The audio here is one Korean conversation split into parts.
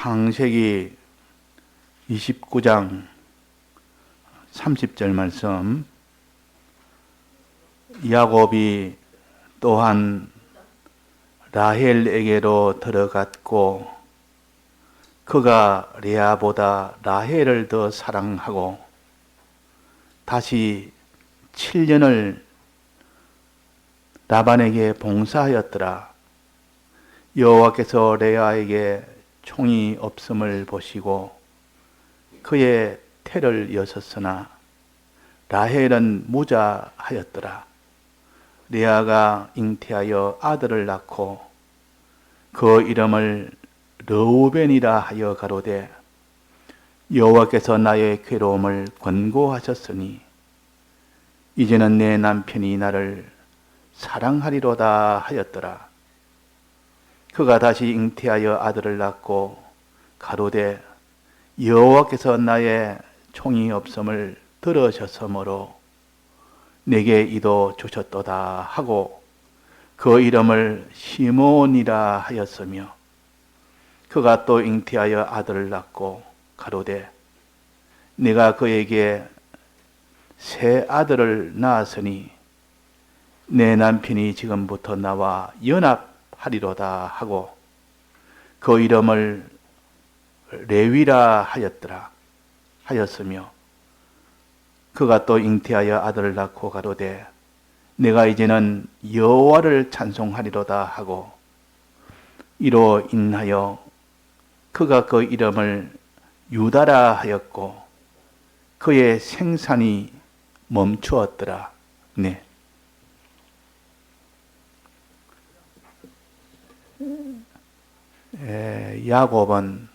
창세기 29장 30절 말씀. 야곱이 또한 라헬에게로 들어갔고 그가 레아보다 라헬을 더 사랑하고 다시 7년을 라반에게 봉사하였더라. 여호와께서 레아에게 총이 없음을 보시고 그의 태를 여셨으나 라헬은 무자하였더라. 레아가 잉태하여 아들을 낳고 그 이름을 르우벤이라 하여 가로되 여호와께서 나의 괴로움을 권고하셨으니 이제는 내 남편이 나를 사랑하리로다 하였더라. 그가 다시 잉태하여 아들을 낳고 가로되 여호와께서 나의 총이 없음을 들으셨으므로 내게 이도 주셨도다 하고 그 이름을 시몬이라 하였으며 그가 또 잉태하여 아들을 낳고 가로되 내가 그에게 새 아들을 낳았으니 내 남편이 지금부터 나와 연합하리로다 하고 그 이름을 레위라 하였으며 그가 또 잉태하여 아들을 낳고 가로되 내가 이제는 여호와를 찬송하리로다 하고 이로 인하여 그가 그 이름을 유다라 하였고 그의 생산이 멈추었더라. 네. 야곱은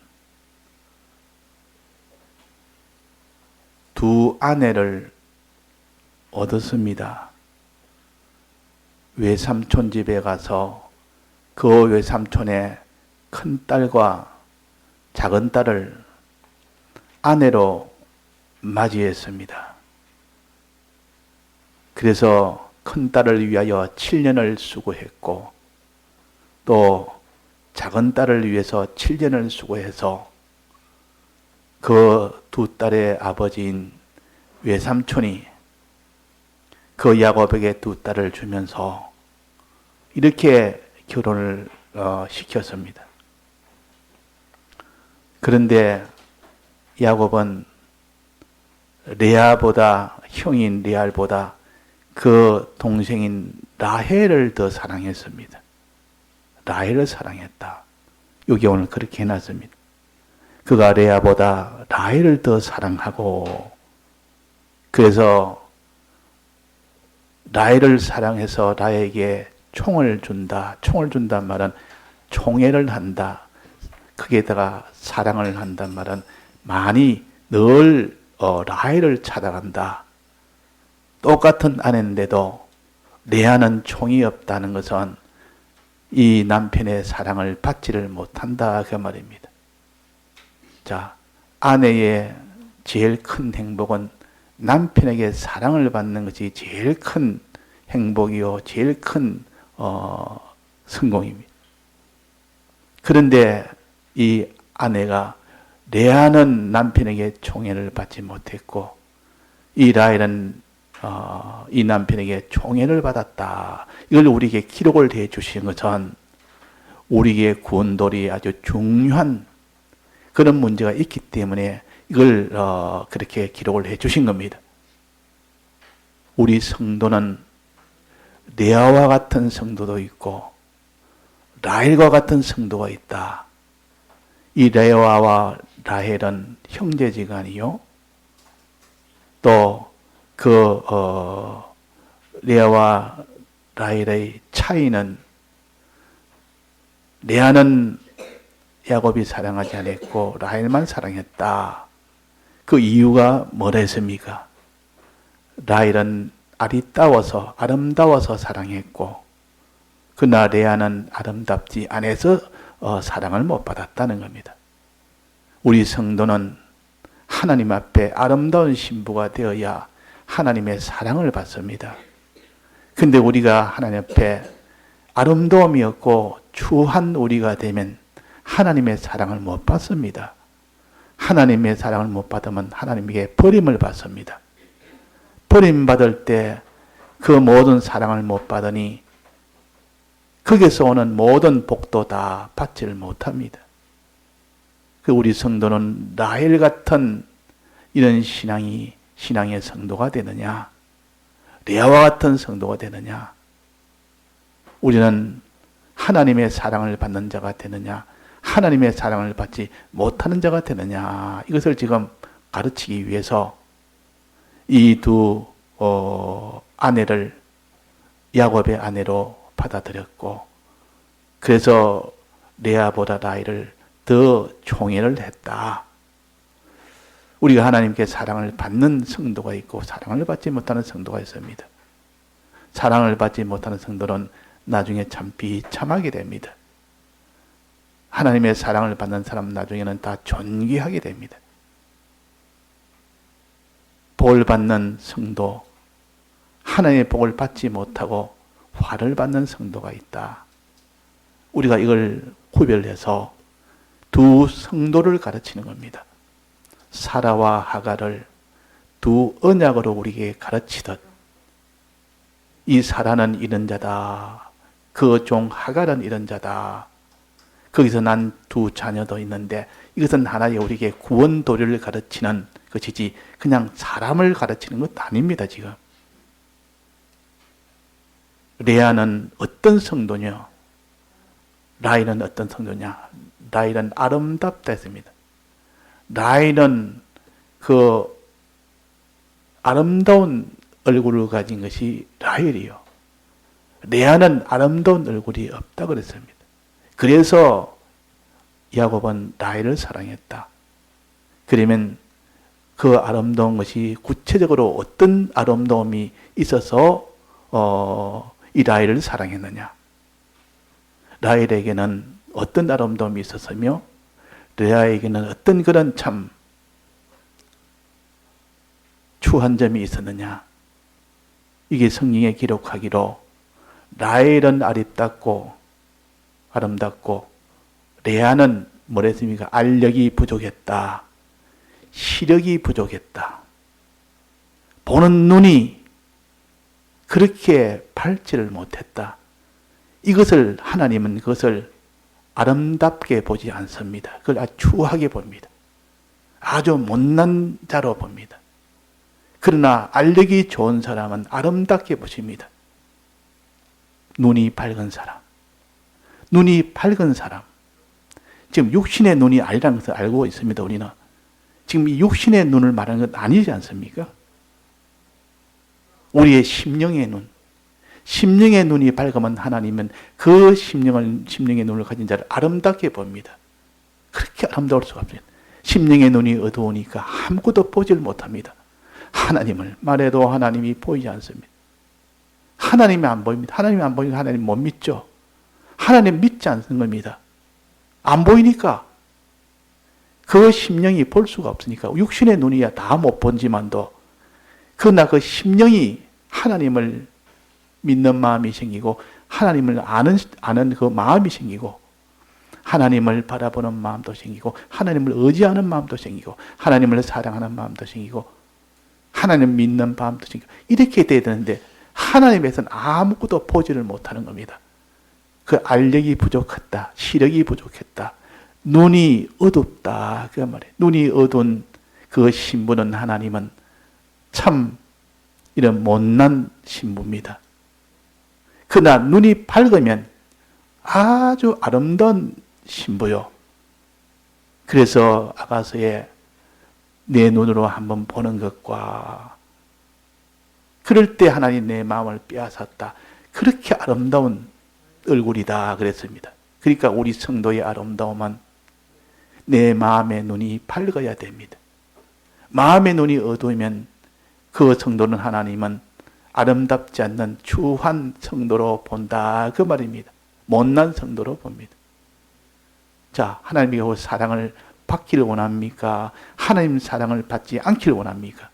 두 아내를 얻었습니다. 외삼촌 집에 가서 그 외삼촌의 큰딸과 작은딸을 아내로 맞이했습니다. 그래서 큰딸을 위하여 7년을 수고했고 또 작은딸을 위해서 7년을 수고해서 그 두 딸의 아버지인 외삼촌이 그 야곱에게 두 딸을 주면서 이렇게 결혼을 시켰습니다. 그런데 야곱은 레아보다 형인 레알보다 그 동생인 라헬을 더 사랑했습니다. 라헬을 사랑했다. 여기 오늘 그렇게 해놨습니다. 그가 레아보다 라헬을 더 사랑하고 그래서 라헬을 사랑해서 라헬에게 총을 준다. 총을 준단 말은 총애를 한다. 거기에다가 사랑을 한단 말은 많이 늘 라헬을 찾아간다. 똑같은 아내인데도 레아는 총이 없다는 것은 이 남편의 사랑을 받지를 못한다 그 말입니다. 자, 아내의 제일 큰 행복은 남편에게 사랑을 받는 것이 제일 큰 행복이요 제일 큰 성공입니다. 그런데 이 아내가 레아는 남편에게 총애를 받지 못했고 이 라헬은 이 남편에게 총애를 받았다. 이걸 우리에게 기록을 해 주신 것은 우리에게 구원돌이 아주 중요한 그런 문제가 있기 때문에 이걸 그렇게 기록을 해 주신 겁니다. 우리 성도는 레아와 같은 성도도 있고 라헬과 같은 성도가 있다. 이 레아와 라헬은 형제지간이요. 또 그 레아와 라헬의 차이는 레아는 야곱이 사랑하지 않았고 라헬만 사랑했다. 그 이유가 뭐라 했습니까? 라헬은 아름다워서 사랑했고 그러나 레아는 아름답지 않아서 사랑을 못 받았다는 겁니다. 우리 성도는 하나님 앞에 아름다운 신부가 되어야 하나님의 사랑을 받습니다. 근데 우리가 하나님 앞에 아름다움이 없고 추한 우리가 되면 하나님의 사랑을 못 받습니다. 하나님의 사랑을 못 받으면 하나님에게 버림을 받습니다. 버림받을 때 그 모든 사랑을 못 받으니 거기서 오는 모든 복도 다 받지를 못합니다. 그 우리 성도는 라헬 같은 이런 신앙의 성도가 되느냐? 레아와 같은 성도가 되느냐? 우리는 하나님의 사랑을 받는 자가 되느냐? 하나님의 사랑을 받지 못하는 자가 되느냐? 이것을 지금 가르치기 위해서 이 두 아내를 야곱의 아내로 받아들였고, 그래서 레아보다 라헬을 더 총애를 했다. 우리가 하나님께 사랑을 받는 성도가 있고 사랑을 받지 못하는 성도가 있습니다. 사랑을 받지 못하는 성도는 나중에 참 비참하게 됩니다. 하나님의 사랑을 받는 사람 나중에는 다 존귀하게 됩니다. 복을 받는 성도, 하나님의 복을 받지 못하고 화를 받는 성도가 있다. 우리가 이걸 구별해서 두 성도를 가르치는 겁니다. 사라와 하갈을 두 언약으로 우리에게 가르치듯, 이 사라는 이런 자다, 그 종 하갈은 이런 자다, 거기서 난 두 자녀도 있는데 이것은 하나의 우리에게 구원 도리를 가르치는 것이지 그냥 사람을 가르치는 것 아닙니다. 지금 레아는 어떤 성도냐, 라헬은 어떤 성도냐? 라헬은 아름답다 했습니다. 라헬은 그 아름다운 얼굴을 가진 것이 라헬이요. 레아는 아름다운 얼굴이 없다 그랬습니다. 그래서 야곱은 라헬을 사랑했다. 그러면 그 아름다운 것이 구체적으로 어떤 아름다움이 있어서 이 라헬을 사랑했느냐? 라헬에게는 어떤 아름다움이 있었으며 레아에게는 어떤 그런 참 추한 점이 있었느냐? 이게 성경에 기록하기로 라헬은 아름답고 레아는 뭐랬습니까? 알력이 부족했다. 시력이 부족했다. 보는 눈이 그렇게 밝지를 못했다. 이것을 하나님은 그것을 아름답게 보지 않습니다. 그걸 아주 추하게 봅니다. 아주 못난 자로 봅니다. 그러나 알력이 좋은 사람은 아름답게 보십니다. 눈이 밝은 사람. 지금 육신의 눈이 아니라는 것을 알고 있습니다. 우리는. 지금 이 육신의 눈을 말하는 건 아니지 않습니까? 우리의 심령의 눈. 심령의 눈이 밝으면 하나님은 그 심령의 눈을 가진 자를 아름답게 봅니다. 그렇게 아름다울 수가 없어요. 심령의 눈이 어두우니까 아무것도 보지를 못합니다. 하나님을 말해도 하나님이 보이지 않습니다. 하나님이 안 보입니다. 하나님이 안 보이니까 하나님 못 믿죠. 하나님 믿지 않는 겁니다. 안 보이니까. 그 심령이 볼 수가 없으니까. 육신의 눈이야 다 못 본지만도 그러나 그 심령이 하나님을 믿는 마음이 생기고 하나님을 아는 그 마음이 생기고 하나님을 바라보는 마음도 생기고 하나님을 의지하는 마음도 생기고 하나님을 사랑하는 마음도 생기고 하나님 믿는 마음도 생기고 이렇게 돼야 되는데 하나님에서는 아무것도 보지를 못하는 겁니다. 그 알력이 부족했다. 시력이 부족했다. 눈이 어둡다. 그 말이에요. 눈이 어두운 그 신부는 하나님은 참 이런 못난 신부입니다. 그러나 눈이 밝으면 아주 아름다운 신부요. 그래서 아가서에 내 눈으로 한번 보는 것과 그럴 때 하나님 내 마음을 빼앗았다. 그렇게 아름다운 얼굴이다 그랬습니다. 그러니까 우리 성도의 아름다움은 내 마음의 눈이 밝아야 됩니다. 마음의 눈이 어두우면 그 성도는 하나님은 아름답지 않는 추한 성도로 본다 그 말입니다. 못난 성도로 봅니다. 자, 하나님이 사랑을 받기를 원합니까? 하나님 사랑을 받지 않기를 원합니까?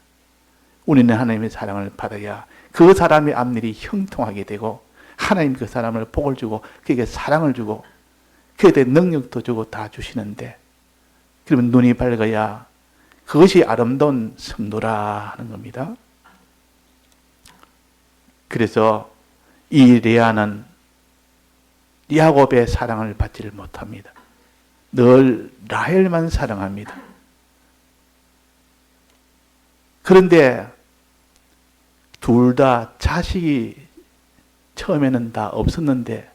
우리는 하나님의 사랑을 받아야 그 사람의 앞일이 형통하게 되고 하나님 그 사람을 복을 주고 그에게 사랑을 주고 그에 대해 능력도 주고 다 주시는데, 그러면 눈이 밝아야 그것이 아름다운 성도라 하는 겁니다. 그래서 이 레아는 야곱의 사랑을 받지를 못합니다. 늘 라헬만 사랑합니다. 그런데 둘 다 자식이 처음에는 다 없었는데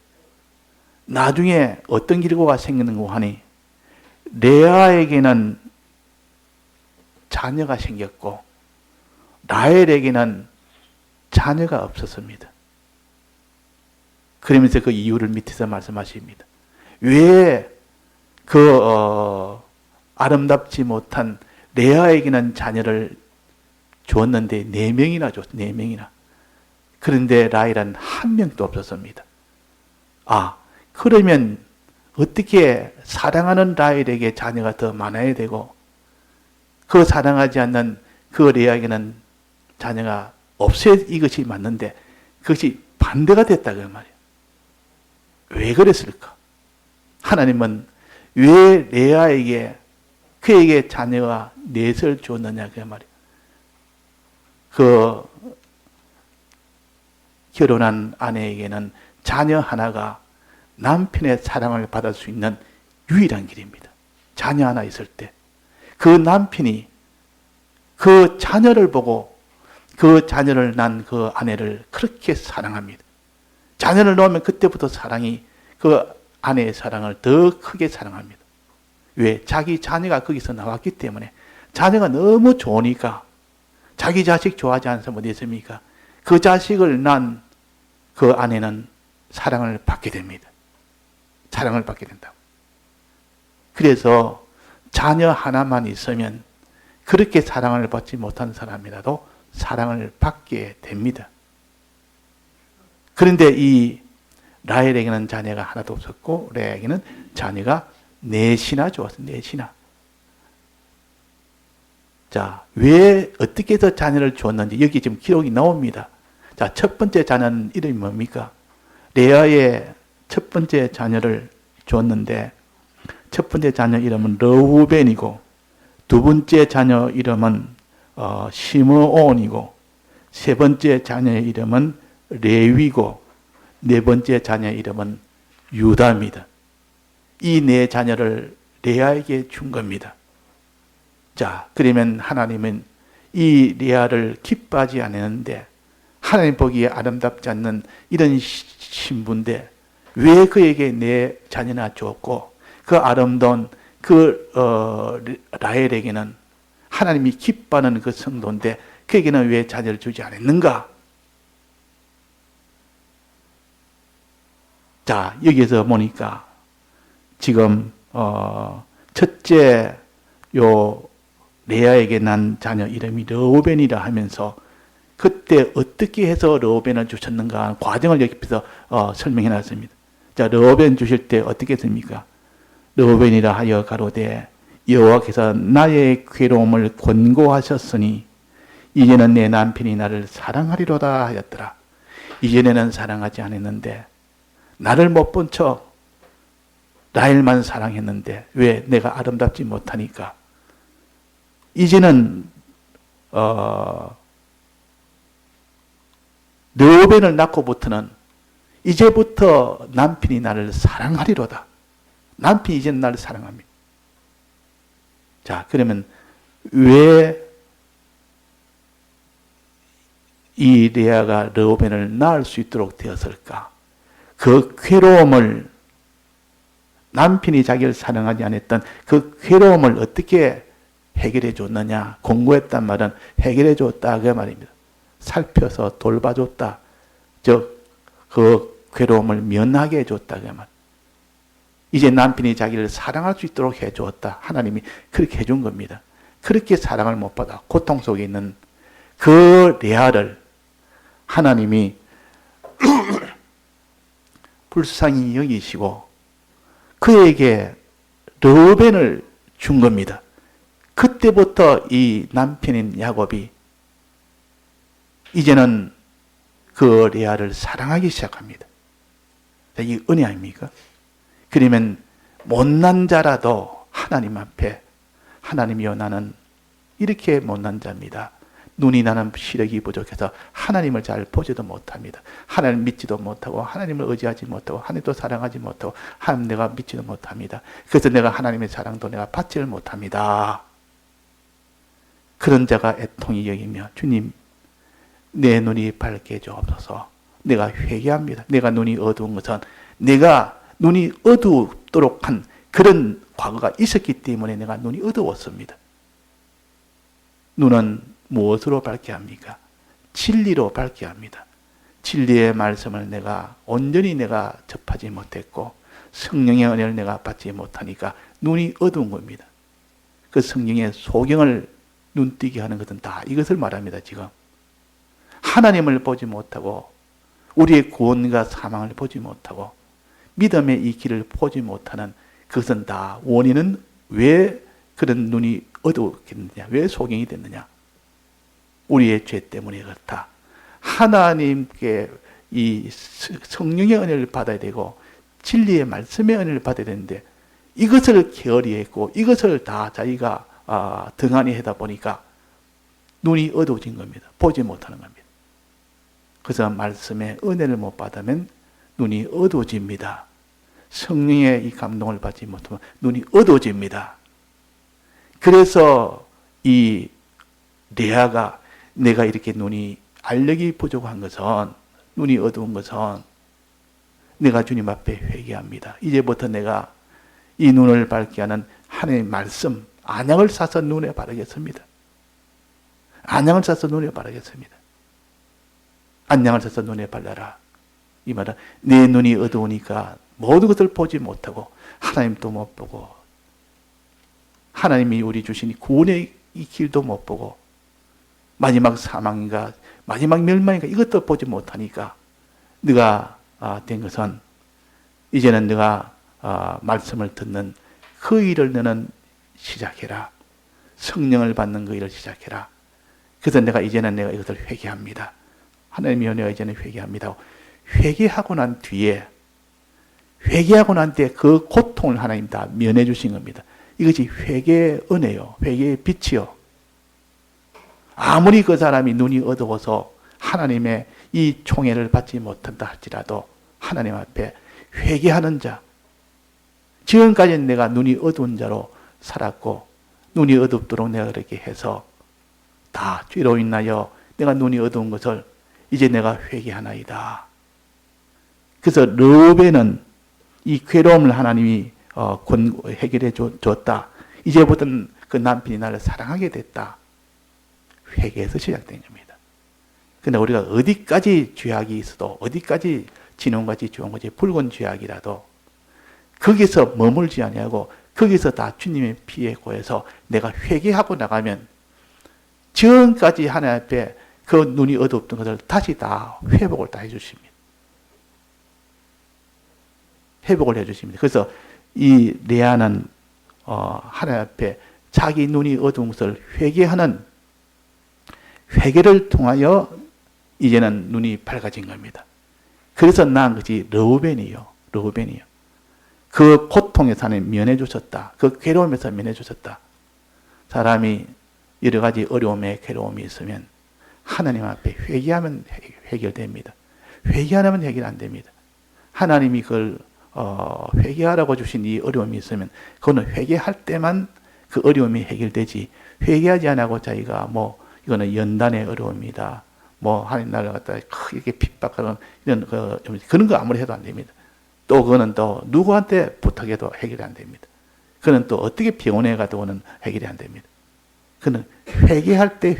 나중에 어떤 기류가 생기는가 하니 레아에게는 자녀가 생겼고 라헬에게는 자녀가 없었습니다. 그러면서 그 이유를 밑에서 말씀하십니다. 왜 아름답지 못한 레아에게는 자녀를 주었는데 4명이나 줬, 4명이나. 그런데 라헬은 한 명도 없었습니다. 그러면 어떻게 사랑하는 라헬에게 자녀가 더 많아야 되고, 그 사랑하지 않는 그 레아에게는 자녀가 없어야 이것이 맞는데, 그것이 반대가 됐다 그 말이에요. 왜 그랬을까? 하나님은 왜 레아에게, 그에게 자녀가 넷을 주었느냐 그 말이에요. 그 결혼한 아내에게는 자녀 하나가 남편의 사랑을 받을 수 있는 유일한 길입니다. 자녀 하나 있을 때 그 남편이 그 자녀를 보고 그 자녀를 낳은 그 아내를 그렇게 사랑합니다. 자녀를 낳으면 그때부터 사랑이, 그 아내의 사랑을 더 크게 사랑합니다. 왜? 자기 자녀가 거기서 나왔기 때문에. 자녀가 너무 좋으니까. 자기 자식 좋아하지 않은 사람 어디 있습니까? 그 자식을 낳은 그 아내는 사랑을 받게 됩니다. 사랑을 받게 된다고. 그래서 자녀 하나만 있으면 그렇게 사랑을 받지 못한 사람이라도 사랑을 받게 됩니다. 그런데 이 라헬에게는 자녀가 하나도 없었고 레아에게는 자녀가 넷이나 주었어요. 넷이나. 자, 왜 어떻게 해서 자녀를 주었는지 여기 지금 기록이 나옵니다. 자, 첫 번째 자녀는 이름이 뭡니까? 레아의 첫 번째 자녀를 주었는데 첫 번째 자녀 이름은 르우벤이고 두 번째 자녀 이름은 시므온이고 세 번째 자녀의 이름은 레위고 네 번째 자녀 이름은 유다입니다. 이 네 자녀를 레아에게 준 겁니다. 자, 그러면 하나님은 이 레아를 기뻐하지 않았는데 하나님 보기에 아름답지 않는 이런 신부인데 왜 그에게 네 자녀나 주었고 그 아름다운 라헬에게는 하나님이 기뻐하는 그 성도인데 그에게는 왜 자녀를 주지 않았는가? 자, 여기에서 보니까 지금 첫째 레아에게 난 자녀 이름이 르우벤이라 하면서 그때 어떻게 해서 르우벤을 주셨는가 과정을 여기서 설명해 놨습니다. 자, 르우벤 주실 때 어떻게 했습니까? 르우벤이라 하여 가로되 여호와께서 나의 괴로움을 권고하셨으니 이제는 내 남편이 나를 사랑하리로다 하였더라. 이전에는 사랑하지 않았는데 나를 못 본 척 라헬만 사랑했는데 왜? 내가 아름답지 못하니까. 이제는 르우벤을 낳고부터는 이제부터 남편이 나를 사랑하리로다. 남편이 이제는 나를 사랑합니다. 자, 그러면 왜 이 레아가 르우벤을 낳을 수 있도록 되었을까? 그 괴로움을 남편이 자기를 사랑하지 않았던 그 괴로움을 어떻게 해결해 줬느냐? 공부했단 말은 해결해 줬다 그 말입니다. 살펴서 돌봐줬다. 즉 그 괴로움을 면하게 해줬다 그 말. 이제 남편이 자기를 사랑할 수 있도록 해주었다. 하나님이 그렇게 해준 겁니다. 그렇게 사랑을 못 받아 고통 속에 있는 그 레아를 하나님이 불쌍히 여기시고 그에게 르우벤을 준 겁니다. 그때부터 이 남편인 야곱이 이제는 그 레아를 사랑하기 시작합니다. 이 은혜 아닙니까? 그러면 못난 자라도 하나님 앞에 하나님이여 나는 이렇게 못난 자입니다. 눈이 나는 시력이 부족해서 하나님을 잘 보지도 못합니다. 하나님을 믿지도 못하고 하나님을 의지하지 못하고 하나님도 사랑하지 못하고 하나님 내가 믿지도 못합니다. 그래서 내가 하나님의 사랑도 내가 받지를 못합니다. 그런 자가 애통히 여기며 주님 내 눈이 밝게 주옵소서. 내가 회개합니다. 내가 눈이 어두운 것은 내가 눈이 어두도록 한 그런 과거가 있었기 때문에 내가 눈이 어두웠습니다. 눈은 무엇으로 밝게 합니까? 진리로 밝게 합니다. 진리의 말씀을 내가 온전히 내가 접하지 못했고 성령의 은혜를 내가 받지 못하니까 눈이 어두운 겁니다. 그 성령의 소경을 눈뜨게 하는 것은 다 이것을 말합니다. 지금 하나님을 보지 못하고 우리의 구원과 사망을 보지 못하고 믿음의 이 길을 보지 못하는 그것은 다 원인은 왜 그런 눈이 어두웠겠느냐? 왜 소경이 됐느냐? 우리의 죄 때문에 그렇다. 하나님께 이 성령의 은혜를 받아야 되고 진리의 말씀의 은혜를 받아야 되는데 이것을 게으리 했고 이것을 다 자기가 등한히 하다 보니까 눈이 어두워진 겁니다. 보지 못하는 겁니다. 그래서 말씀의 은혜를 못 받으면 눈이 어두워집니다. 성령의 이 감동을 받지 못하면 눈이 어두워집니다. 그래서 이 레아가 내가 이렇게 눈이 알력이 부족한 것은 눈이 어두운 것은 내가 주님 앞에 회개합니다. 이제부터 내가 이 눈을 밝게 하는 하나님의 말씀 안약을 사서 눈에 바르겠습니다. 안약을 사서 눈에 바르겠습니다. 안약을 사서 눈에 발라라. 이 말은 내 눈이 어두우니까 모든 것을 보지 못하고 하나님도 못 보고 하나님이 우리 주신 구원의 이 길도 못 보고 마지막 사망인가 마지막 멸망인가 이것도 보지 못하니까 네가 된 것은 이제는 네가 말씀을 듣는 그 일을 너는 시작해라. 성령을 받는 그 일을 시작해라. 그래서 내가 이것을 회개합니다. 하나님이여 내가 이제는 회개합니다. 회개하고 난 뒤에 회개하고 난 뒤에 그 고통을 하나님 다 면해 주신 겁니다. 이것이 회개의 은혜요. 회개의 빛이요. 아무리 그 사람이 눈이 어두워서 하나님의 이 총애를 받지 못한다 할지라도 하나님 앞에 회개하는 자, 지금까지는 내가 눈이 어두운 자로 살았고 눈이 어둡도록 내가 그렇게 해서 다 죄로 인하여 내가 눈이 어두운 것을 이제 내가 회개하나이다. 그래서 르우벤은 이 괴로움을 하나님이 해결해 줬다. 이제부터는 그 남편이 나를 사랑하게 됐다. 회개에서 시작된 겁니다. 그런데 우리가 어디까지 죄악이 있어도 어디까지 진홍같이 좋은같이 붉은 죄악이라도 거기서 머물지 아니하고 거기서 다 주님의 피에 고해서 내가 회개하고 나가면 지금까지 하나님 앞에 그 눈이 어둡던 것을 다시 다 회복을 다 해주십니다. 회복을 해주십니다. 그래서 이 레아는 하나님 앞에 자기 눈이 어두운 것을 회개하는 회개를 통하여 이제는 눈이 밝아진 겁니다. 그래서 낳은 것이 르우벤이요. 그 고통에서 하나님 면해 주셨다. 그 괴로움에서 면해 주셨다. 사람이 여러 가지 어려움에 괴로움이 있으면 하나님 앞에 회개하면 해결됩니다. 회개 안 하면 해결 안 됩니다. 하나님이 그걸 회개하라고 주신 이 어려움이 있으면 그거는 회개할 때만 그 어려움이 해결되지 회개하지 않고 자기가 이거는 연단의 어려움이다. 하나님 나라를 갖다 크게 핍박하는 이런 그런 거 아무리 해도 안 됩니다. 또 그거는 또 누구한테 부탁해도 해결이 안 됩니다. 그는 또 어떻게 병원에 가도는 해결이 안 됩니다. 그는 회개할 때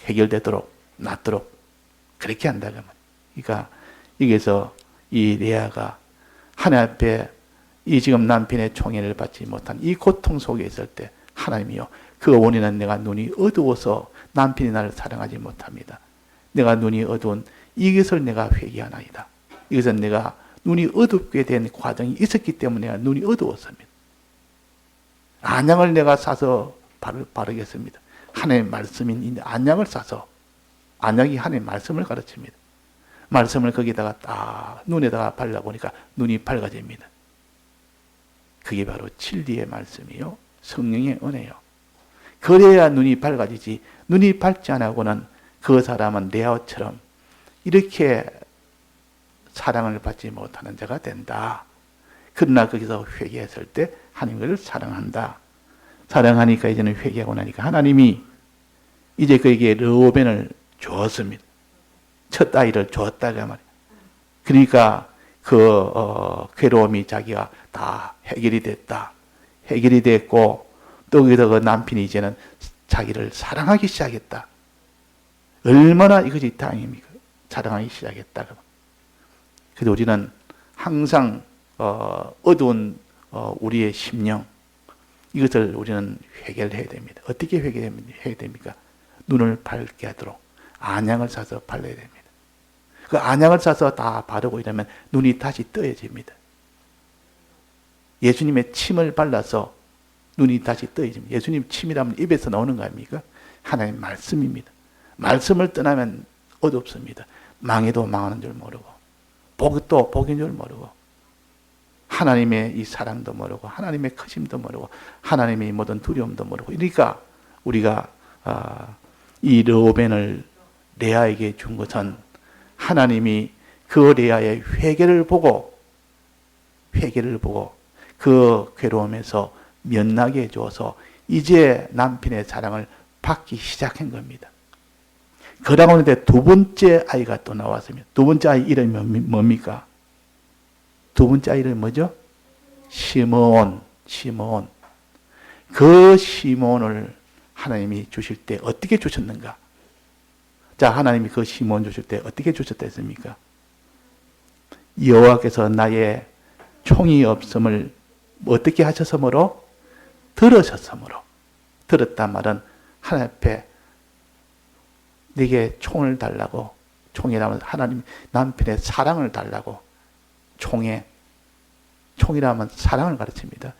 해결되도록 낫도록 그렇게 한다는 말. 그러니까 여기서 이 레아가 하나님 앞에 이 지금 남편의 총애를 받지 못한 이 고통 속에 있을 때 하나님이요 그 원인은 내가 눈이 어두워서 남편이 나를 사랑하지 못합니다. 내가 눈이 어두운 이것을 내가 회개하나이다. 이것은 내가 눈이 어둡게 된 과정이 있었기 때문에 내가 눈이 어두웠습니다. 안약을 내가 사서 바르겠습니다. 하나님의 말씀인 안약을 사서 안약이 하나님의 말씀을 가르칩니다. 말씀을 거기다가 딱 눈에다가 발라보니까 눈이 밝아집니다. 그게 바로 진리의 말씀이요, 성령의 은혜요. 그래야 눈이 밝아지지. 눈이 밝지 않고는 그 사람은 레아처럼 이렇게 사랑을 받지 못하는 자가 된다. 그러나 거기서 회개했을 때 하나님을 사랑한다. 사랑하니까 이제는 회개하고 나니까 하나님이 이제 그에게 르우벤을 주었습니다. 첫 아이를 주었다가 말이에요. 그러니까 그 괴로움이 자기가 다 해결이 됐다. 해결이 됐고 또 거기서 그 남편이 이제는 자기를 사랑하기 시작했다. 얼마나 이것이 다행입니까? 사랑하기 시작했다. 그래서 우리는 항상 어두운 우리의 심령, 이것을 우리는 해결해야 됩니다. 어떻게 해결해야 됩니까? 눈을 밝게 하도록 안약을 사서 발라야 됩니다. 그 안약을 사서 다 바르고 이러면 눈이 다시 떠여집니다. 예수님의 침을 발라서 눈이 다시 떠여집니다. 예수님 침이라면 입에서 나오는 거 아닙니까? 하나님 말씀입니다. 말씀을 떠나면 어둡습니다. 망해도 망하는 줄 모르고, 복도 복인 줄 모르고, 하나님의 이 사랑도 모르고, 하나님의 크심도 모르고, 하나님의 모든 두려움도 모르고. 그러니까 우리가 이 르우벤을 레아에게 준 것은 하나님이 그 레아의 회개를 보고 그 괴로움에서 면나게 해주어서 이제 남편의 사랑을 받기 시작한 겁니다. 그러는데 두 번째 아이가 또 나왔습니다. 두 번째 아이 이름이 뭡니까? 두 번째 아이 이름이 뭐죠? 시므온. 그 시므온을 하나님이 주실 때 어떻게 주셨는가? 자, 하나님이 그 시므온 주실 때 어떻게 주셨다 했습니까? 여호와께서 나의 총이 없음을 어떻게 하셨으므로? 들으셨으므로. 들었단 말은 하나님 앞에 네게 총을 달라고, 총이라면 하나님 남편의 사랑을 달라고, 총이라면 사랑을 가르칩니다.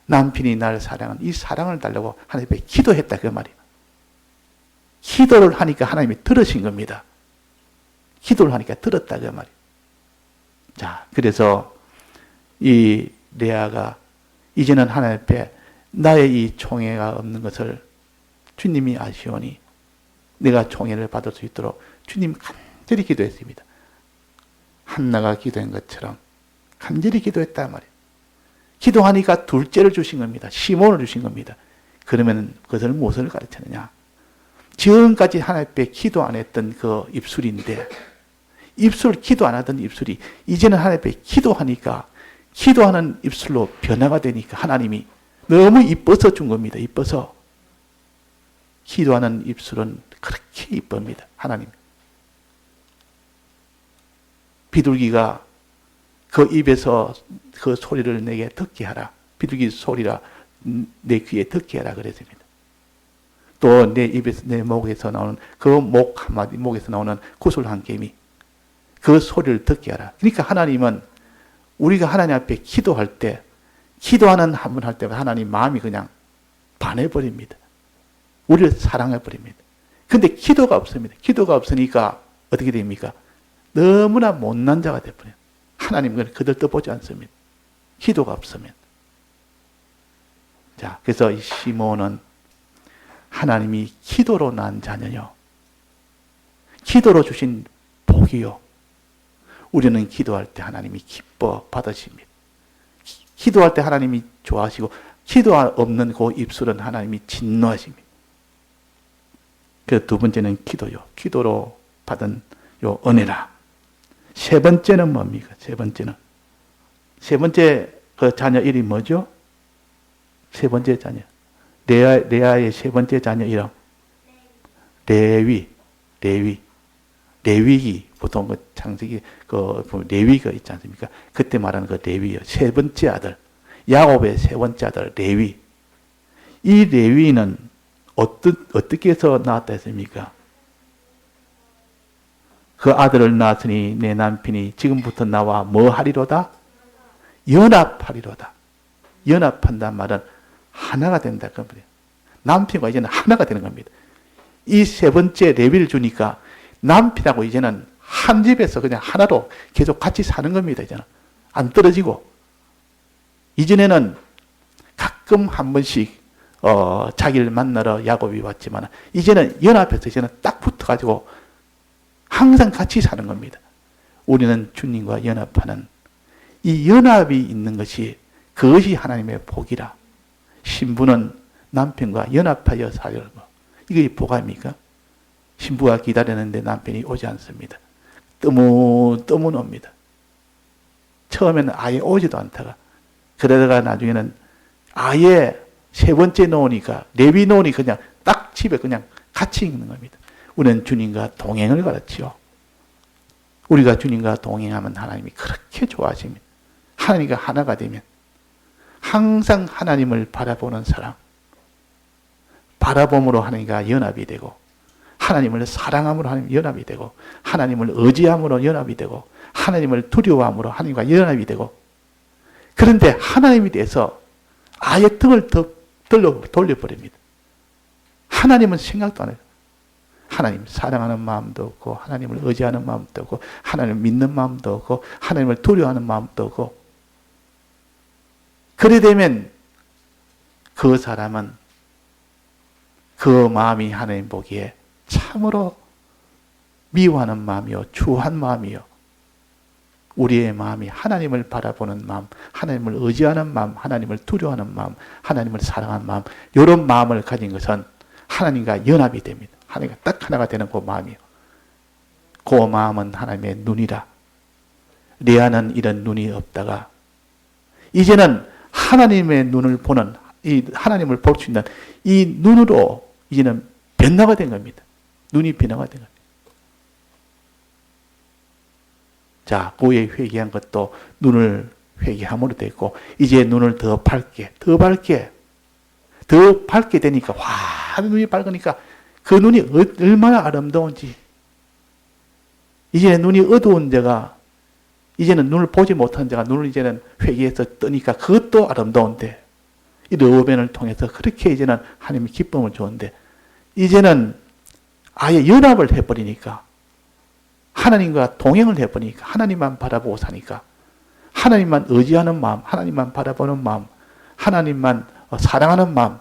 남편이 나를 사랑한 이 사랑을 달라고 하나님 앞에 기도했다 그 말이에요. 기도를 하니까 하나님이 들으신 겁니다. 기도를 하니까 들었다 그 말이에요. 자, 그래서 이 레아가 이제는 하나님 앞에 나의 이 총애가 없는 것을 주님이 아시오니 내가 총애를 받을 수 있도록 주님 간절히 기도했습니다. 한나가 기도한 것처럼 간절히 기도했단 말이에요. 기도하니까 둘째를 주신 겁니다. 시몬을 주신 겁니다. 그러면 그것을 무엇을 가르치느냐? 지금까지 하나님 앞에 기도 안 했던 그 입술인데, 기도 안 하던 입술이 이제는 하나님 앞에 기도하니까 기도하는 입술로 변화가 되니까 하나님이 너무 이뻐서 준 겁니다. 이뻐서. 기도하는 입술은 그렇게 이쁩니다. 하나님. 비둘기가 그 입에서 그 소리를 내게 듣게 하라. 비둘기 소리라 내 귀에 듣게 하라 그랬습니다. 또 내 입에서, 내 목에서 나오는 그 목 한마디, 목에서 나오는 구슬 한 개미, 그 소리를 듣게 하라. 그러니까 하나님은 우리가 하나님 앞에 기도할 때, 기도하는 한 번 할 때마다 하나님 마음이 그냥 반해버립니다. 우리를 사랑해버립니다. 근데 기도가 없습니다. 기도가 없으니까 어떻게 됩니까? 너무나 못난 자가 되어버려요. 하나님은 그들도 보지 않습니다. 기도가 없으면. 자, 그래서 이 시몬은 하나님이 기도로 난 자녀요. 기도로 주신 복이요. 우리는 기도할 때 하나님이 기뻐 받으십니다. 기도할 때 하나님이 좋아하시고, 기도 없는 그 입술은 하나님이 진노하십니다. 그 두 번째는 기도요. 기도로 받은 요 은혜라. 세 번째는 뭡니까? 세 번째 그 자녀 이름이 뭐죠? 세 번째 자녀. 레아의 세 번째 자녀 이름. 레위기. 보통 그 창세기, 레위가 있지 않습니까? 그때 말하는 그 레위요. 세 번째 아들. 야곱의 세 번째 아들, 레위. 이 레위는 어떻게 해서 낳았다 했습니까? 그 아들을 낳았으니 내 남편이 지금부터 나와 뭐 하리로다? 연합하리로다. 연합한다는 말은 하나가 된다. 남편과 이제는 하나가 되는 겁니다. 이 세 번째 레위를 주니까 남편하고 이제는 한 집에서 그냥 하나로 계속 같이 사는 겁니다. 이제는 안 떨어지고. 이전에는 가끔 한 번씩 자기를 만나러 야곱이 왔지만 이제는 연합해서 이제는 딱 붙어가지고 항상 같이 사는 겁니다. 우리는 주님과 연합하는 이 연합이 있는 것이 그것이 하나님의 복이라. 신부는 남편과 연합하여 살고 이게 복입니까? 신부가 기다리는데 남편이 오지 않습니다. 뜨문 옵니다. 처음에는 아예 오지도 않다가 그러다가 나중에는 아예 세 번째 놓으니까 레위 놓으니 그냥 딱 집에 그냥 같이 있는 겁니다. 우리는 주님과 동행을 가르치요. 우리가 주님과 동행하면 하나님이 그렇게 좋아하십니다. 하나님과 하나가 되면 항상 하나님을 바라보는 사람, 바라봄으로 하나님과 연합이 되고 하나님을 사랑함으로 하나님 연합이 되고 하나님을 의지함으로 연합이 되고 하나님을 두려워함으로 하나님과 연합이 되고 그런데 하나님에 대해서 아예 등을 돌려버립니다. 하나님은 생각도 안 해요. 하나님 사랑하는 마음도 없고 하나님을 의지하는 마음도 없고 하나님을 믿는 마음도 없고 하나님을 두려워하는 마음도 없고 그래 되면 그 사람은 그 마음이 하나님 보기에 참으로 미워하는 마음이요 추한 마음이요 우리의 마음이 하나님을 바라보는 마음, 하나님을 의지하는 마음, 하나님을 두려워하는 마음, 하나님을 사랑하는 마음 이런 마음을 가진 것은 하나님과 연합이 됩니다. 하나님과 딱 하나가 되는 그 마음이요. 그 마음은 하나님의 눈이라. 레아는 이런 눈이 없다가 이제는 하나님의 눈을 보는 이 하나님을 볼 수 있는 이 눈으로 이제는 변화가 된 겁니다. 눈이 변화가 된 겁니다. 자, 그에 회개한 것도 눈을 회개함으로 됐고 이제 눈을 더 밝게 되니까 와 눈이 밝으니까 그 눈이 얼마나 아름다운지 이제 눈이 어두운 자가 이제는 눈을 보지 못한 자가 눈을 이제는 회개해서 뜨니까 그것도 아름다운데 이 르우벤을 통해서 그렇게 이제는 하나님의 기쁨을 주는데 이제는 아예 연합을 해버리니까 하나님과 동행을 해버리니까 하나님만 바라보고 사니까 하나님만 의지하는 마음, 하나님만 바라보는 마음, 하나님만 사랑하는 마음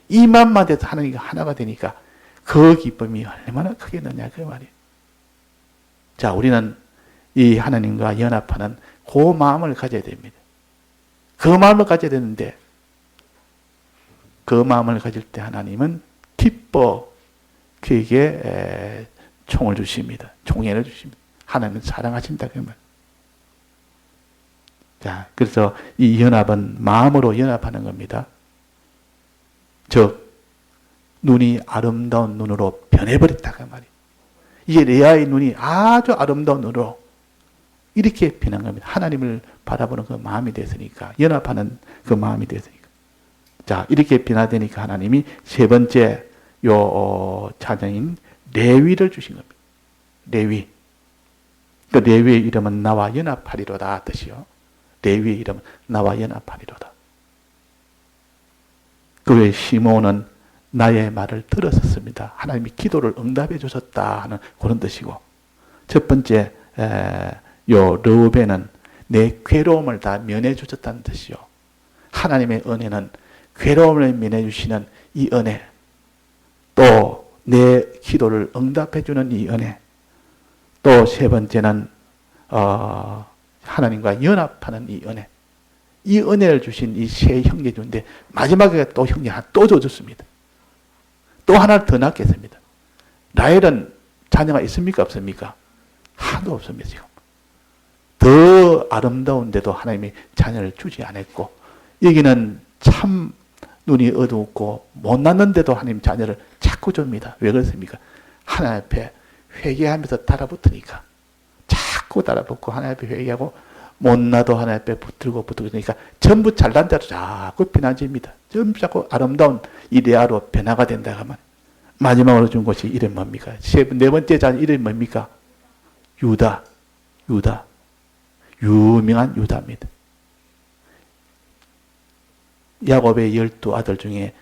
이 마음만 돼서 하나님과 하나가 되니까 그 기쁨이 얼마나 크겠느냐 그 말이에요. 자, 우리는 이 하나님과 연합하는 그 마음을 가져야 됩니다. 그 마음을 가져야 되는데 그 마음을 가질 때 하나님은 기뻐 그에게 총을 주십니다. 총애를 주십니다. 하나님은 사랑하신다 그 말. 자, 그래서 이 연합은 마음으로 연합하는 겁니다. 즉 눈이 아름다운 눈으로 변해버렸다 그 말이에요. 이제 레아의 눈이 아주 아름다운 눈으로 이렇게 변한 겁니다. 하나님을 바라보는 그 마음이 됐으니까 연합하는 그 마음이 됐으니까. 자, 이렇게 변화되니까 하나님이 세 번째 자녀인 레위를 주신 겁니다. 레위. 그 레위의 이름은 나와 연합하리로다 뜻이요. 레위의 이름은 나와 연합하리로다. 그 외에 시몬은 나의 말을 들었었습니다. 하나님이 기도를 응답해 주셨다 하는 그런 뜻이고 첫 번째 르우벤은 내 괴로움을 다 면해 주셨다는 뜻이요. 하나님의 은혜는 괴로움을 면해 주시는 이 은혜 또 내 기도를 응답해 주는 이 은혜 또 세 번째는 하나님과 연합하는 이 은혜 이 은혜를 주신 이 세 형제 중인데 마지막에 또 형제 하나 또 줘줬습니다. 또 하나를 더 낳겠습니다. 라헬은 자녀가 있습니까 없습니까? 하나도 없습니다. 지금. 더 아름다운데도 하나님이 자녀를 주지 않았고 여기는 참 눈이 어두웠고 못 낳는데도 하나님 자녀를 자꾸 줍니다. 왜 그렇습니까? 하나님 앞에 회개하면서 달아붙으니까 자꾸 달아붙고 하나님 앞에 회개하고 못 낳아도 하나님 앞에 붙들고 그러니까 전부 잘난 자로 자꾸 변화집니다. 전부 자꾸 아름다운 이 레아로 변화가 된다 하면 마지막으로 준 것이 이름 뭡니까? 네 번째 자녀 이름이 뭡니까? 유다. 유명한 유다입니다. 야곱의 12아들 중에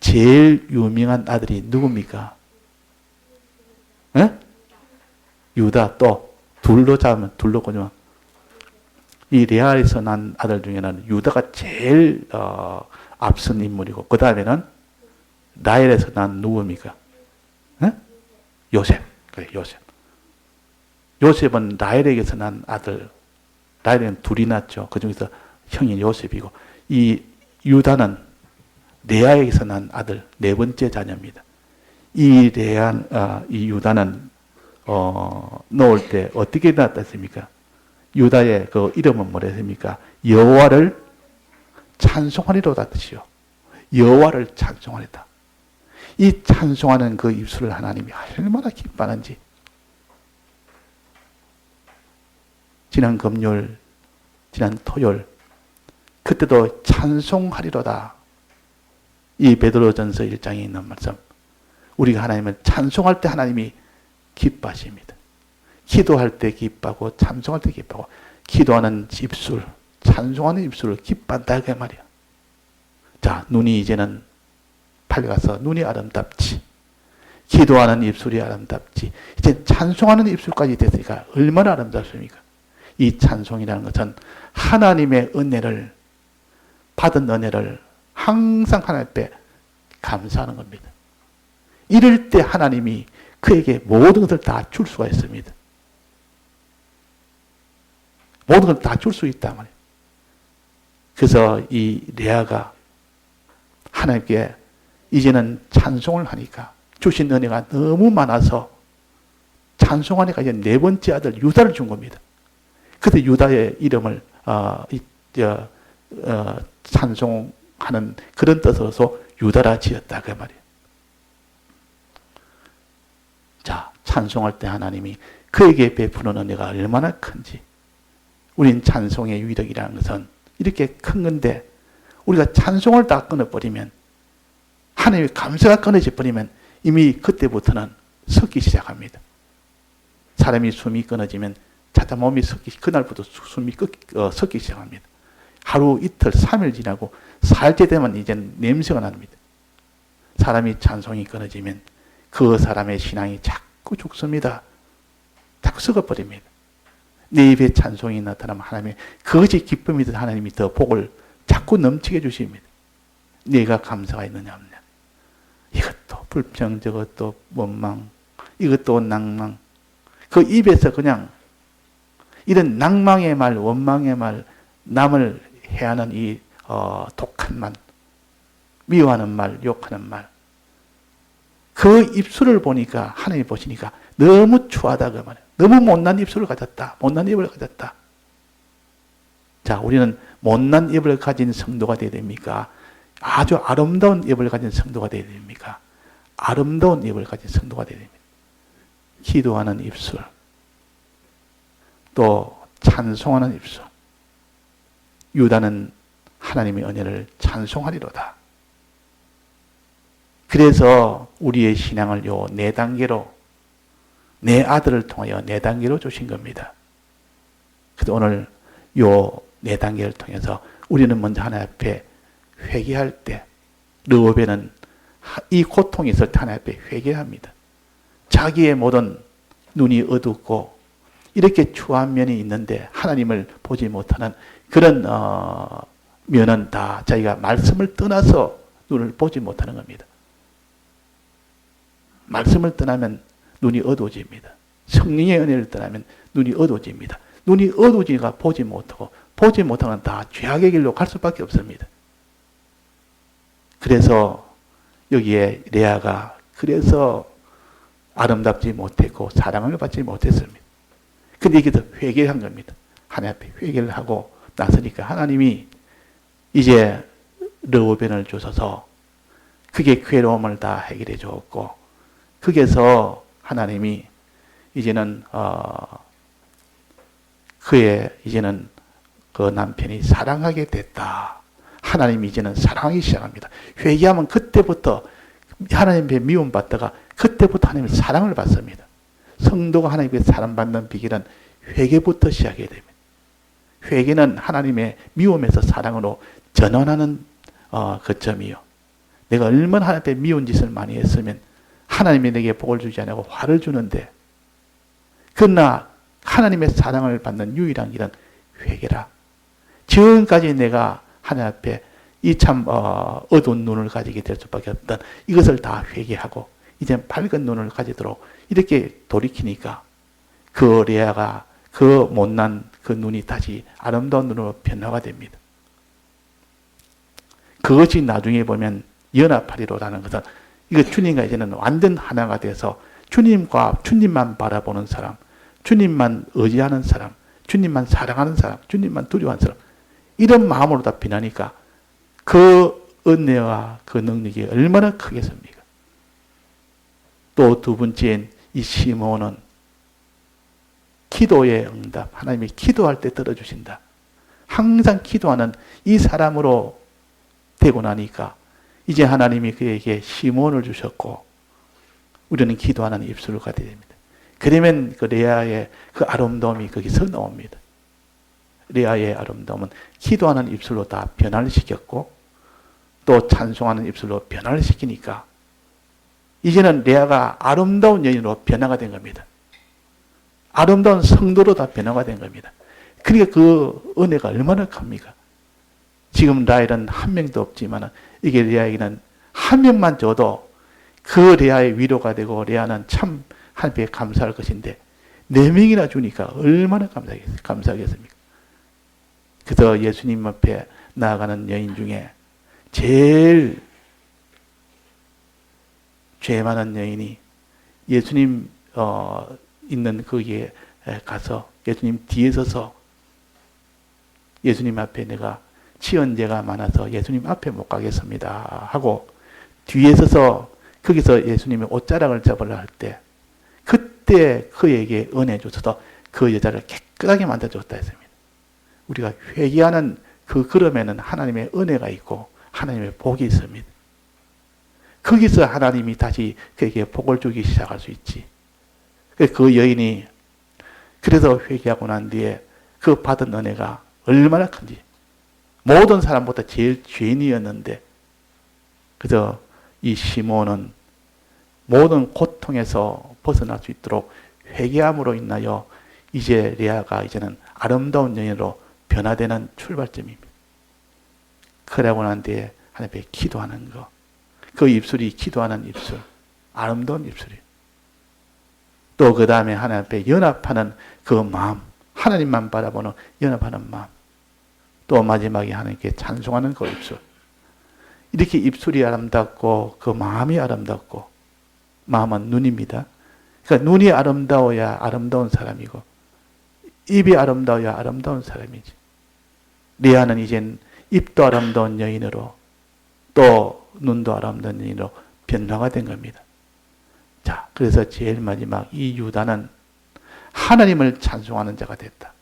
제일 유명한 아들이 누굽니까? 에? 유다. 또 둘로 잡으면 둘로 꼬지만 이 레아에서 난 아들 중에는 유다가 제일 앞선 인물이고 그 다음에는 라헬에서 난 누굽니까? 요셉. 그래, 요셉. 요셉은 라헬에게서 난 아들, 라헬에는 둘이 낳죠. 그 중에서 형인 요셉이고, 이 유다는 레아에게서 난 아들, 네 번째 자녀입니다. 이 이 유다는, 놓을 때 어떻게 낳았습니까? 유다의 그 이름은 뭐랬습니까? 여호와를 찬송하리로다 뜻이요. 여호와를 찬송하리다. 이 찬송하는 그 입술을 하나님이 얼마나 기뻐하는지. 지난 금요일, 지난 토요일, 그때도 찬송하리로다. 이 베드로전서 1장에 있는 말씀. 우리가 하나님을 찬송할 때 하나님이 기뻐하십니다. 기도할 때 기뻐하고 찬송할 때 기뻐하고 기도하는 입술, 찬송하는 입술을 기뻐한다 그 말이야. 자, 눈이 이제는 밝아서 눈이 아름답지. 기도하는 입술이 아름답지. 이제 찬송하는 입술까지 됐으니까 얼마나 아름답습니까? 이 찬송이라는 것은 하나님의 은혜를 받은 은혜를 항상 하나님 앞에 감사하는 겁니다. 이럴 때 하나님이 그에게 모든 것을 다 줄 수가 있습니다. 모든 걸 다 줄 수 있단 말이에요. 그래서 이 레아가 하나님께 이제는 찬송을 하니까 주신 은혜가 너무 많아서 찬송하니까 이제 네 번째 아들 유다를 준 겁니다. 그때 유다의 이름을 찬송하는 그런 뜻으로서 유다라 지었다 그 말이에요. 자, 찬송할 때 하나님이 그에게 베푸는 은혜가 얼마나 큰지. 우린 찬송의 위력이라는 것은 이렇게 큰 건데 우리가 찬송을 다 끊어버리면 하나님의 감사가 끊어져 버리면 이미 그때부터는 섞기 시작합니다. 사람이 숨이 끊어지면 자자 몸이 그날부터 숨이 섞기 시작합니다. 하루, 이틀, 3일 지나고 4일째 되면 이제 냄새가 납니다. 사람이 찬송이 끊어지면 그 사람의 신앙이 자꾸 죽습니다. 자꾸 썩어버립니다. 내 입에 찬송이 나타나면 하나님의 그것이 기쁨이든 하나님이 더 복을 자꾸 넘치게 주십니다. 내가 감사가 있느냐 없느냐. 이것도 불평, 저것도 원망, 이것도 낭망. 그 입에서 그냥 이런 낭망의 말, 원망의 말, 남을 해하는 이 독한 말, 미워하는 말, 욕하는 말. 그 입술을 보니까 하나님 보시니까 너무 추하다 그 말이에요. 너무 못난 입술을 가졌다. 못난 입을 가졌다. 자, 우리는 못난 입을 가진 성도가 되어야 됩니까? 아주 아름다운 입을 가진 성도가 되어야 됩니까? 아름다운 입을 가진 성도가 되어야 됩니다. 기도하는 입술, 또 찬송하는 입술. 유다는 하나님의 은혜를 찬송하리로다. 그래서 우리의 신앙을 요 네 단계로, 내 아들을 통하여 네 단계로 주신 겁니다. 그래서 오늘 요 네 단계를 통해서 우리는 먼저 하나님 앞에 회개할 때, 르우벤은 이 고통이 있을 때 하나님 앞에 회개합니다. 자기의 모든 눈이 어둡고 이렇게 추한 면이 있는데 하나님을 보지 못하는 그런 면은 다 자기가 말씀을 떠나서 눈을 보지 못하는 겁니다. 말씀을 떠나면 눈이 어두워집니다. 성령의 은혜를 떠나면 눈이 어두워집니다. 눈이 어두워지니까 보지 못하고 보지 못하면 다 죄악의 길로 갈 수밖에 없습니다. 그래서 여기에 레아가 그래서 아름답지 못했고 사랑을 받지 못했습니다. 근데 이게 더 회개한 겁니다. 하나님 앞에 회개를 하고 나서니까 하나님이 이제 르우벤을 주셔서 그게 괴로움을 다 해결해 주었고 거기에서 하나님이 이제는 이제는 그 남편이 사랑하게 됐다. 하나님이 이제는 사랑하기 시작합니다. 회개하면 그때부터 하나님께 미움받다가 그때부터 하나님의 사랑을 받습니다. 성도가 하나님께 사랑받는 비결은 회개부터 시작해야 됩니다. 회개는 하나님의 미움에서 사랑으로 전환하는 거점이요. 내가 얼마나 하나님 앞에 미운 짓을 많이 했으면 하나님이 내게 복을 주지 않고 화를 주는데, 그러나 하나님의 사랑을 받는 유일한 길은 회개라. 지금까지 내가 하나님 앞에 이 참 어두운 눈을 가지게 될 수밖에 없던 이것을 다 회개하고 이제 밝은 눈을 가지도록 이렇게 돌이키니까 그 레아가 그 못난 그 눈이 다시 아름다운 눈으로 변화가 됩니다. 그것이 나중에 보면 연합하리로라는 것은 이거 주님과 이제는 완전 하나가 돼서 주님만 바라보는 사람, 주님만 의지하는 사람, 주님만 사랑하는 사람, 주님만 두려워하는 사람 이런 마음으로 다 변하니까 그 은혜와 그 능력이 얼마나 크겠습니까? 또 두 번째인 이 시몬은 기도의 응답, 하나님이 기도할 때 들어주신다. 항상 기도하는 이 사람으로 되고 나니까 이제 하나님이 그에게 시몬을 주셨고 우리는 기도하는 입술을 갖게 됩니다. 그러면 그 레아의 그 아름다움이 거기서 나옵니다. 레아의 아름다움은 기도하는 입술로 다 변화를 시켰고 또 찬송하는 입술로 변화를 시키니까 이제는 레아가 아름다운 여인으로 변화가 된 겁니다. 아름다운 성도로 다 변화가 된 겁니다. 그러니까 그 은혜가 얼마나 큽니까? 지금 라헬은 한 명도 없지만 이게 레아에게는 한 명만 줘도 그 레아의 위로가 되고 레아는 참 하나님께 감사할 것인데 4명이나 주니까 얼마나 감사하겠습니까? 그래서 예수님 앞에 나아가는 여인 중에 제일 죄 많은 여인이 예수님 있는 거기에 가서 예수님 뒤에 서서 예수님 앞에 내가 치언죄가 많아서 예수님 앞에 못 가겠습니다 하고 뒤에 서서 거기서 예수님의 옷자락을 잡으려 할 때 그때 그에게 은혜 주셔서 그 여자를 깨끗하게 만들어줬다 했습니다. 우리가 회개하는 그 걸음에는 하나님의 은혜가 있고 하나님의 복이 있습니다. 거기서 하나님이 다시 그에게 복을 주기 시작할 수 있지. 그 여인이 그래서 회개하고 난 뒤에 그 받은 은혜가 얼마나 큰지. 모든 사람보다 제일 죄인이었는데 그래서 이 시몬은 모든 고통에서 벗어날 수 있도록 회개함으로 인하여 이제 레아가 이제는 아름다운 여인으로 변화되는 출발점입니다. 그러고 난 뒤에 하나님 앞에 기도하는 거. 그 입술이 기도하는 입술. 아름다운 입술이에요. 또 그 다음에 하나님 앞에 연합하는 그 마음. 하나님만 바라보는 연합하는 마음. 또 마지막에 하나님께 찬송하는 그 입술. 이렇게 입술이 아름답고 그 마음이 아름답고 마음은 눈입니다. 그러니까 눈이 아름다워야 아름다운 사람이고 입이 아름다워야 아름다운 사람이지. 레아는 이젠 입도 아름다운 여인으로 또 눈도 아름다운 여인으로 변화가 된 겁니다. 자, 그래서 제일 마지막 이 유다는 하나님을 찬송하는 자가 됐다.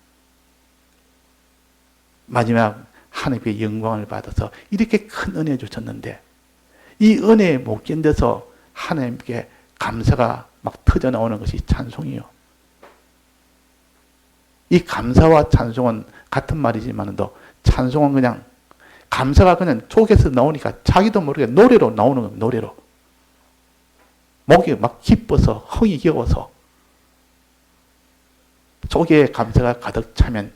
마지막 하나님의 영광을 받아서 이렇게 큰 은혜 주셨는데 이 은혜에 못 견뎌서 하나님께 감사가 막 터져 나오는 것이 찬송이요. 이 감사와 찬송은 같은 말이지만도 찬송은 그냥 감사가 그냥 속에서 나오니까 자기도 모르게 노래로 나오는 겁니다. 노래로. 목이 막 기뻐서 흥이 겨워서 속에 감사가 가득 차면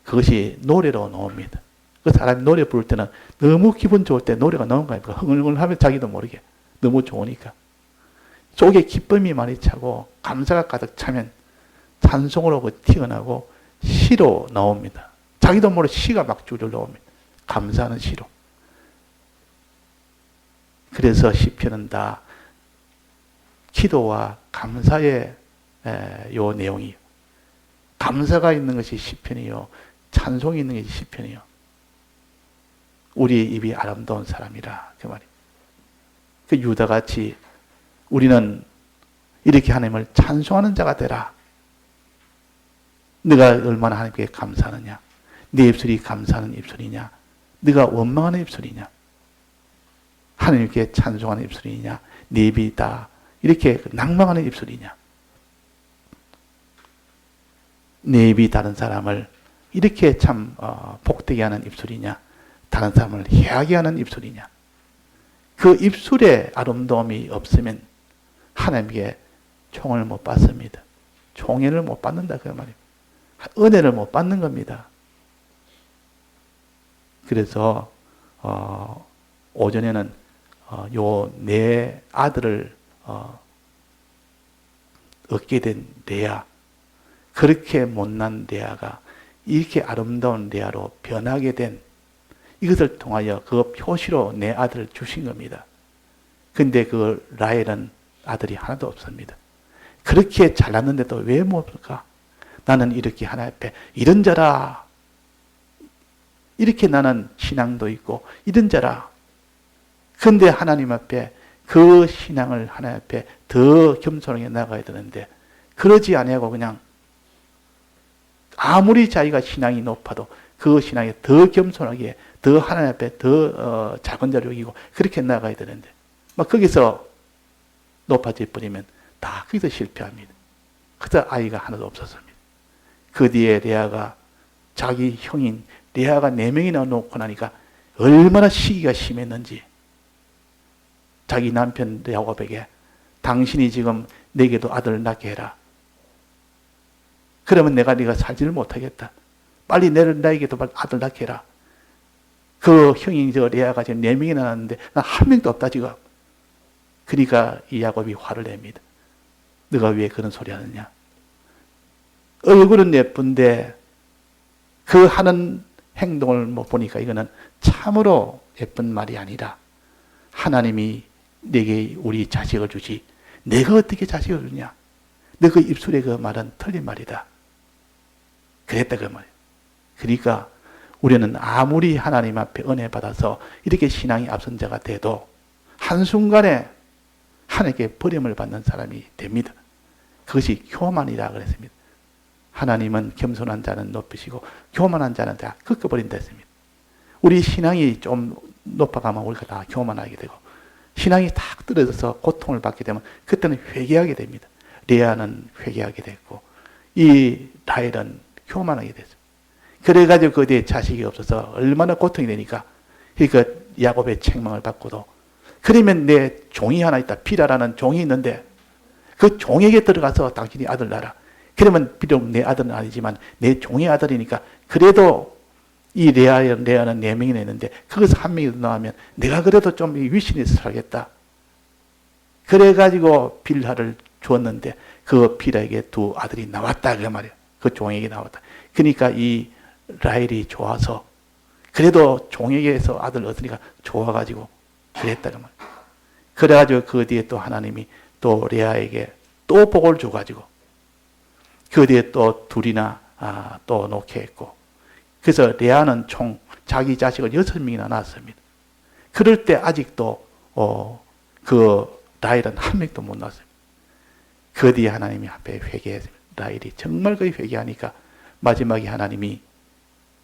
그것이 노래로 나옵니다. 그 사람이 노래 부를 때는 너무 기분 좋을 때 노래가 나오는 거예요. 흥얼흥얼 하면 자기도 모르게. 너무 좋으니까. 속에 기쁨이 많이 차고 감사가 가득 차면 찬송으로 튀어나오고 시로 나옵니다. 자기도 모르게 시가 막 줄줄 나옵니다. 감사하는 시로. 그래서 시편은 다 기도와 감사의 요 내용이에요. 감사가 있는 것이 시편이요. 찬송이 있는 것이 시편이요. 우리의 입이 아름다운 사람이라 그 말이에요. 그 유다같이 우리는 이렇게 하나님을 찬송하는 자가 되라. 네가 얼마나 하나님께 감사하느냐. 네 입술이 감사하는 입술이냐. 네가 원망하는 입술이냐. 하나님께 찬송하는 입술이냐. 네 입이 다 이렇게 낭망하는 입술이냐. 내 입이 다른 사람을 이렇게 참 복되게 하는 입술이냐. 다른 사람을 해하게 하는 입술이냐. 그 입술에 아름다움이 없으면 하나님께 총을 못 받습니다. 총애를 못 받는다 그 말입니다. 은혜를 못 받는 겁니다. 그래서 오전에는 요 내 아들을 얻게 된 레아, 그렇게 못난 레아가 이렇게 아름다운 레아로 변하게 된 이것을 통하여 그 표시로 내 아들을 주신 겁니다. 근데 그 라헬은 아들이 하나도 없습니다. 그렇게 잘났는데도 왜 못 올까? 나는 이렇게 하나님 앞에 이런 자라, 이렇게 나는 신앙도 있고 이런 자라. 근데 하나님 앞에 그 신앙을 하나님 앞에 더 겸손하게 나가야 되는데 그러지 아니하고 그냥 아무리 자기가 신앙이 높아도 그 신앙에 더 겸손하게 더 하나님 앞에 더 작은 자를 여기고 그렇게 나가야 되는데 막 거기서 높아져 버리면 다 거기서 실패합니다. 그래서 아이가 하나도 없었습니다. 그 뒤에 레아가 자기 형인 레아가 4명이나 놓고 나니까 얼마나 시기가 심했는지 자기 남편 야곱에게 당신이 지금 내게도 아들을 낳게 해라. 그러면 내가 네가 살지를 못하겠다. 빨리 나에게도 아들 낳게 해라. 그 형인 저 레아가 지금 4명이나 낳았는데 난 한 명도 없다 지금. 그러니까 이 야곱이 화를 냅니다. 너가 왜 그런 소리 하느냐. 얼굴은 예쁜데 그 하는 행동을 못 보니까 이거는 참으로 예쁜 말이 아니라 하나님이 내게 우리 자식을 주지 내가 어떻게 자식을 주냐. 너 그 입술에 그 말은 틀린 말이다. 그랬다 그 말이에요. 그러니까 우리는 아무리 하나님 앞에 은혜 받아서 이렇게 신앙이 앞선 자가 돼도 한순간에 하나님께 버림을 받는 사람이 됩니다. 그것이 교만이라 그랬습니다. 하나님은 겸손한 자는 높이시고 교만한 자는 다 꺾어버린다 했습니다. 우리 신앙이 좀 높아가면 우리가 다 교만하게 되고 신앙이 탁 떨어져서 고통을 받게 되면 그때는 회개하게 됩니다. 레아는 회개하게 됐고 이 라헬은 교만하게 됐어요. 그래가지고 그 뒤에 자식이 없어서 얼마나 고통이 되니까 그러니까 야곱의 책망을 받고도 그러면 내 종이 하나 있다. 비라라는 종이 있는데 그 종에게 들어가서 당신이 아들 낳아라. 그러면 비록 내 아들은 아니지만 내 종의 아들이니까 그래도 이 레아는 4명이나 있는데 거기서 한 명이 나오면 내가 그래도 좀 위신해서 살겠다. 그래가지고 빌하를 주었는데 그 빌하에게 2 아들이 나왔다 그 말이에요. 그 종에게 나왔다. 그러니까 이 라헬이 좋아서 그래도 종에게서 아들 얻으니까 좋아가지고 그랬다 그 말이에요. 그래가지고 그 뒤에 또 하나님이 또 레아에게 또 복을 줘가지고 그 뒤에 또 2이나 또 놓게 했고 그래서 레아는 총 자기 자식을 6명이나 낳았습니다. 그럴 때 아직도 그 라헬은 1명도 못 낳았습니다. 그 뒤에 하나님이 앞에 회개했습니다. 라헬이 정말 거의 회개하니까 마지막에 하나님이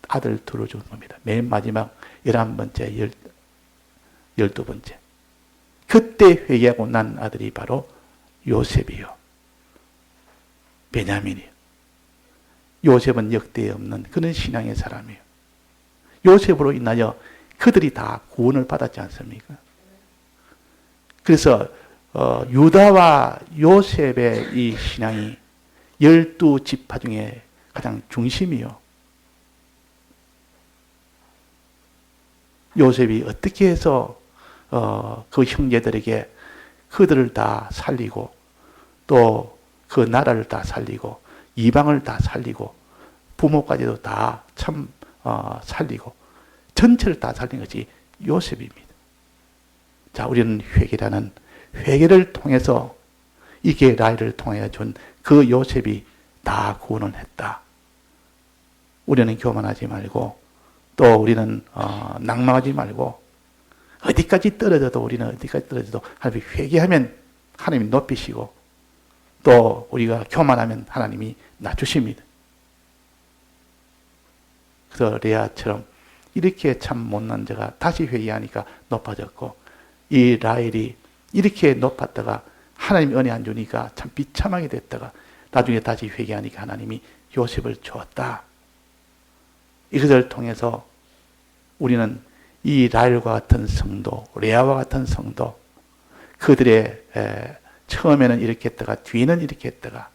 아들 2를 준 겁니다. 맨 마지막 11번째, 12번째. 그때 회개하고 난 아들이 바로 요셉이요. 베냐민이요. 요셉은 역대 없는 그런 신앙의 사람이에요. 요셉으로 인하여 그들이 다 구원을 받았지 않습니까? 그래서 유다와 요셉의 이 신앙이 12지파 중에 가장 중심이요. 요셉이 어떻게 해서 그 형제들에게 그들을 다 살리고 또 그 나라를 다 살리고 이방을 다 살리고 부모까지도 다 참 살리고 전체를 다 살린 것이 요셉입니다. 자, 우리는 회개를 통해서 이게 라헬을 통해 준 그 요셉이 다 구원을 했다. 우리는 교만하지 말고 또 우리는 낭망하지 말고 어디까지 떨어져도 우리는 어디까지 떨어져도 하나님이 회개하면 하나님이 높이시고 또 우리가 교만하면 하나님이 낮추십니다. 그래서 레아처럼 이렇게 참 못난 자가 다시 회개하니까 높아졌고 이 라헬이 이렇게 높았다가 하나님이 은혜 안 주니까 참 비참하게 됐다가 나중에 다시 회개하니까 하나님이 요셉을 주었다. 이것을 통해서 우리는 이 라헬과 같은 성도, 레아와 같은 성도, 그들의 처음에는 이렇게 했다가 뒤에는 이렇게 했다가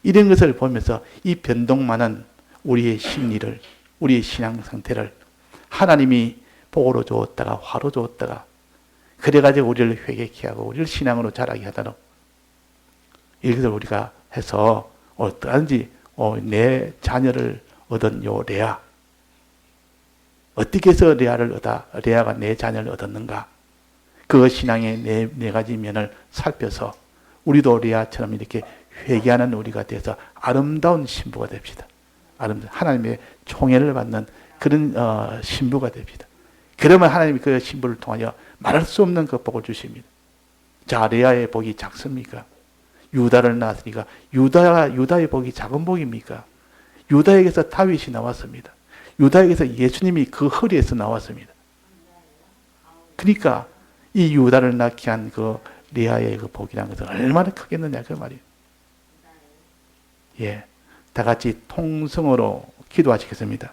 이런 것을 보면서 이 변동만은 우리의 심리를, 우리의 신앙 상태를 하나님이 복으로 주었다가 화로 주었다가 그래가지고 우리를 회개케 하고 우리를 신앙으로 자라게 하도록 이것을 우리가 해서 어떠한지 내 자녀를 얻은 요 레아 어떻게 해서 레아가 내 자녀를 얻었는가 그 신앙의 네 가지 면을 살펴서 우리도 레아처럼 이렇게 회개하는 우리가 돼서 아름다운 신부가 됩시다. 하나님의 총애를 받는 그런 신부가 됩니다. 그러면 하나님이 그 신부를 통하여 말할 수 없는 그 복을 주십니다. 자, 레아의 복이 작습니까? 유다를 낳았으니까 유다의 복이 작은 복입니까? 유다에게서 다윗이 나왔습니다. 유다에게서 예수님이 그 허리에서 나왔습니다. 그러니까 이 유다를 낳게 한 그 레아의 그 복이라는 것은 얼마나 크겠느냐 그 말이에요. 예, 다 같이 통성으로 기도하시겠습니다.